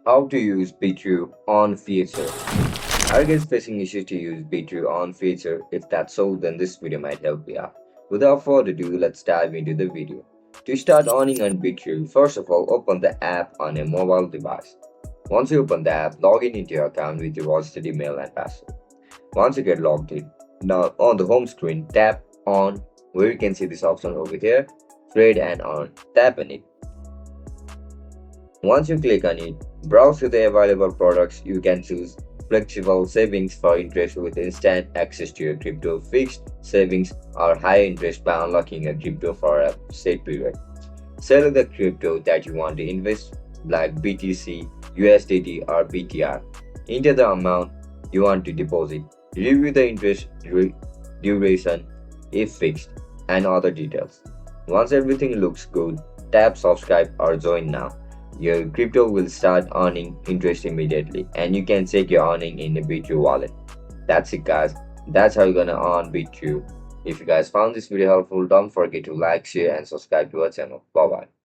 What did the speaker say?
How to use BITRUE Earn feature. Are you guys facing issues to use BITRUE Earn feature? If that's so, then this video might help you out. Without further ado, let's dive into the video. To start earning on BITRUE, first of all, open the app on a mobile device. Once you open the app, log in into your account with your registered email and password. Once you get logged in, now on the home screen, tap on where you can see this option over here, Trade and Earn. Tap on it. Once you click on it, browse through the available products. You can choose flexible savings for interest with instant access to your crypto, fixed savings or high interest by unlocking your crypto for a set period. Select the crypto that you want to invest like BTC, USDT or BTR. Enter the amount you want to deposit. Review the interest duration if fixed and other details. Once everything looks good, tap subscribe or join now. Your crypto will start earning interest immediately and you can check your earning in the BITRUE wallet. That's it guys. That's how you're gonna earn BITRUE. If you guys found this video helpful, don't forget to like, share and subscribe to our channel. Bye bye.